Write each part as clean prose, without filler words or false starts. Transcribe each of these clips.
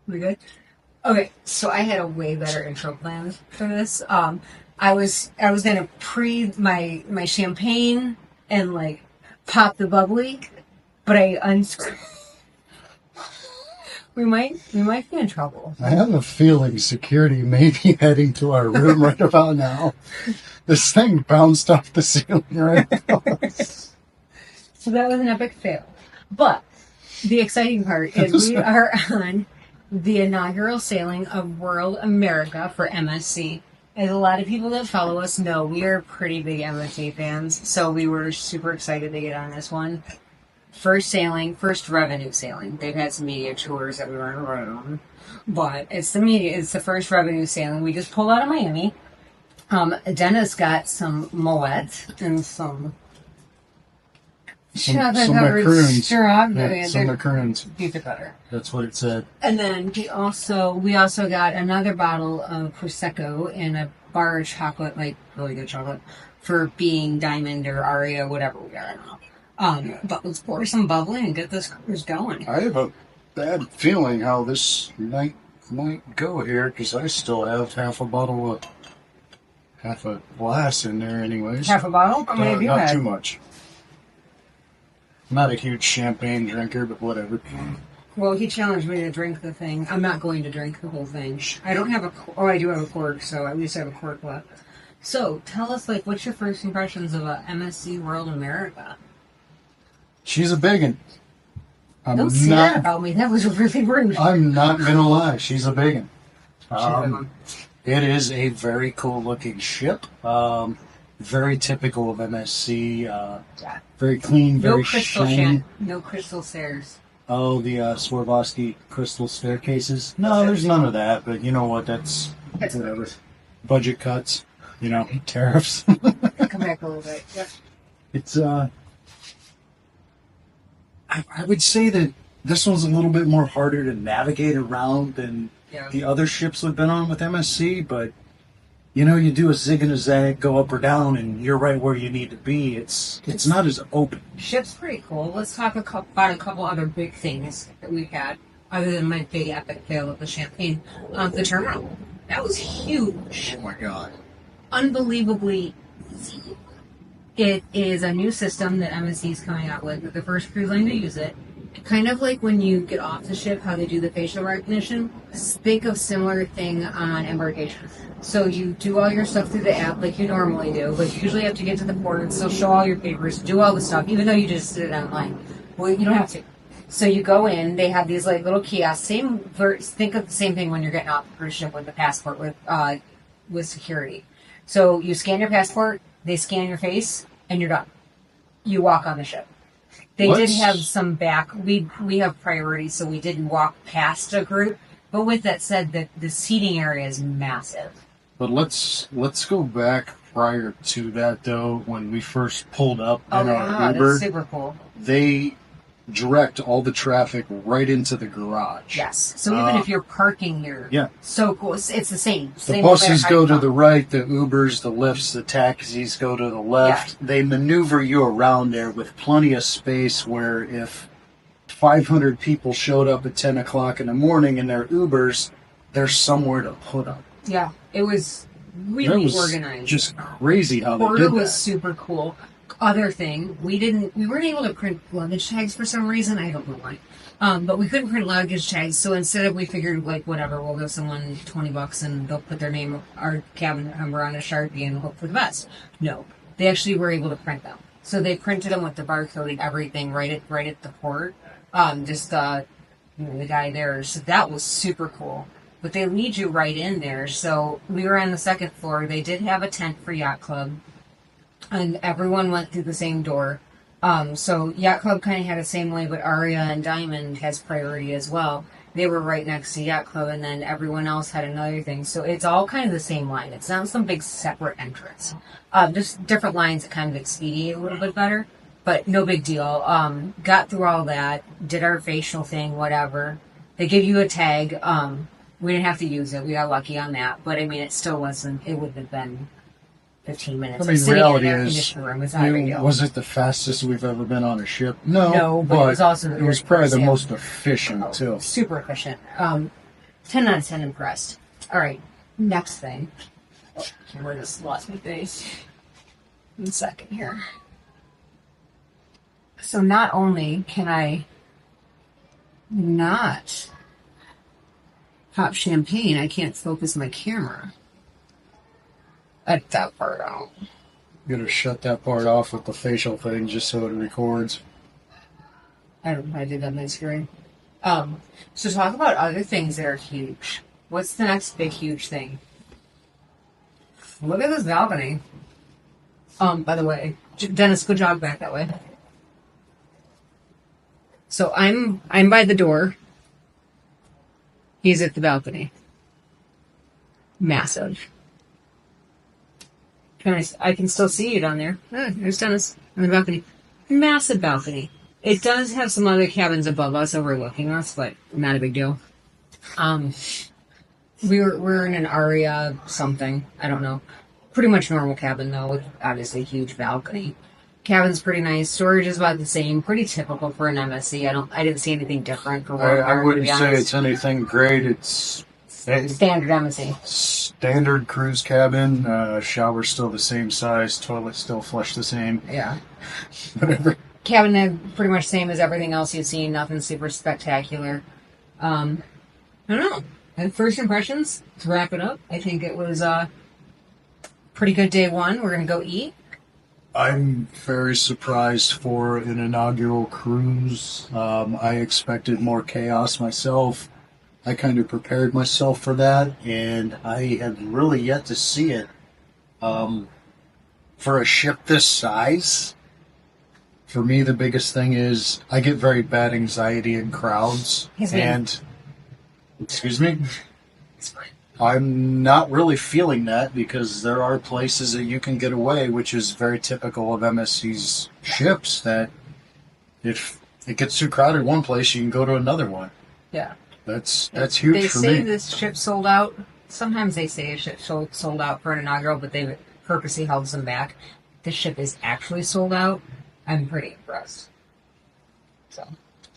We good? Okay, so I had a way better intro plan for this. I was gonna pre my champagne and like pop the bubbly, but I unscrewed. We might be in trouble. I have a feeling security may be heading to our room right about now. This thing bounced off the ceiling right now. So that was an epic fail. But the exciting part is we are on the inaugural sailing of World America for MSC. As a lot of people that follow us know, we are pretty big MSC fans, so we were super excited to get on this one. First sailing, first revenue sailing. They've had some media tours that we weren't running on, but it's the first revenue sailing. We just pulled out of Miami. Dennis got some Moet and some chocolate covered macaroons. strawberry. Yeah, some macaroons. These are better. That's what it said. And then we also got another bottle of Prosecco and a bar of chocolate, like really good chocolate, for being Diamond or Aria, whatever we are now. But let's pour some bubbly and get this cruise going. I have a bad feeling how this night might go here because I still have half a glass in there anyways. Half a bottle? How many have you not had? too much. I'm not a huge champagne drinker, but whatever. Well, he challenged me to drink the thing. I'm not going to drink the whole thing. I don't have I do have a cork, so at least I have a cork left. So, tell us, what's your first impressions of MSC World America? She's a biggin. Don't say that about me. That was really rude. I'm not gonna lie. She's a biggin. Um, It is a very cool looking ship. Very typical of MSC. Yeah. Very clean, No very crystal shiny. No crystal stairs. Oh, the Swarovski crystal staircases. No, there's none of that. But you know what? That's whatever. Budget cuts. Tariffs. Come back a little bit. Yep. It's I would say that this one's a little bit more harder to navigate around than the other ships we've been on with MSC, but you do a zig and a zag, go up or down, and you're right where you need to be. It's not as open. Ship's pretty cool. Let's talk about a couple other big things that we've had, other than my big epic fail of the champagne. The terminal. That was huge. Oh my god. Unbelievably easy. It is a new system that MSC is coming out with. They're the first cruise line to use it. Kind of like when you get off the ship, how they do the facial recognition. Think of similar thing on embarkation. So you do all your stuff through the app like you normally do, but you usually have to get to the port and still show all your papers, do all the stuff, even though you just did it online. Well, you don't have to. So you go in, they have these little kiosks. Think of the same thing when you're getting off the cruise ship with the passport with security. So you scan your passport, they scan your face, and you're done. You walk on the ship. They did have some we have priority, so we didn't walk past a group. But with that said, the seating area is massive. But let's go back prior to that though. When we first pulled up in our Uber, that's super cool. They direct all the traffic right into the garage. Yes. So even if you're parking here, so cool. It's the same. The buses go to the right, the Ubers, the Lyfts, the taxis go to the left. Yeah. They maneuver you around there with plenty of space where if 500 people showed up at 10 o'clock in the morning in their Ubers, there's somewhere to put them. Yeah, it was really organized. Just crazy how they did that. Order was super cool. Other thing, we weren't able to print luggage tags for some reason. I don't know why. But we couldn't print luggage tags, so instead we figured, whatever, we'll give someone $20 and they'll put their name, our cabin number on a Sharpie and hope for the best. No, they actually were able to print them. So they printed them with the barcode and everything right at the port. The guy there. So that was super cool. But they lead you right in there. So we were on the second floor. They did have a tent for Yacht Club. And everyone went through the same door. So Yacht Club kind of had the same way, but Aria and Diamond has priority as well. They were right next to Yacht Club, and then everyone else had another thing. So it's all kind of the same line. It's not some big separate entrance. Just different lines that kind of expedite a little bit better, but no big deal. Got through all that, did our facial thing, whatever. They give you a tag. We didn't have to use it. We got lucky on that. But, I mean, it still wasn't, it wouldn't have been 15 minutes. I mean, reality is, room was it the fastest we've ever been on a ship? No, but it was also it was probably the most efficient, too. Super efficient. 10 out of 10 impressed. All right, next thing. Oh, camera just lost my face. 1 second here. So not only can I not pop champagne, I can't focus my camera. Edit that part out. You gotta shut that part off with the facial thing just so it records. I don't know how I did that on my screen. So talk about other things that are huge. What's the next big huge thing? Look at this balcony. By the way, Dennis, go jog back that way. So I'm by the door. He's at the balcony. Massive. I can still see you down there. Oh, there's Dennis on the balcony. Massive balcony. It does have some other cabins above us overlooking us, but not a big deal. We're in an Aria something. I don't know. Pretty much normal cabin though, with obviously a huge balcony. Cabin's pretty nice. Storage is about the same. Pretty typical for an MSC. I didn't see anything different for where I wouldn't say it's anything great. It's standard MSC. Standard cruise cabin. Shower's still the same size. Toilet still flush the same. Yeah. Whatever. Cabin pretty much same as everything else you've seen. Nothing super spectacular. I don't know. And first impressions, to wrap it up, I think it was a pretty good day one. We're going to go eat. I'm very surprised for an inaugural cruise. I expected more chaos myself. I kind of prepared myself for that, and I have really yet to see it. For a ship this size, for me, the biggest thing is I get very bad anxiety in crowds. Excuse me? It's fine. I'm not really feeling that because there are places that you can get away, which is very typical of MSC's ships, that if it gets too crowded one place, you can go to another one. Yeah. That's huge for me. They say this ship sold out. Sometimes they say a ship sold out for an inaugural, but they've purposely held some back. This ship is actually sold out. I'm pretty impressed. So.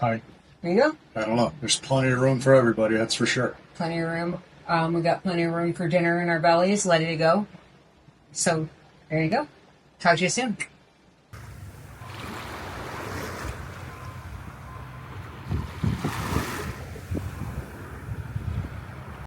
There you go. I don't know. There's plenty of room for everybody, that's for sure. Plenty of room. We got plenty of room for dinner in our bellies, ready to go. So, there you go. Talk to you soon.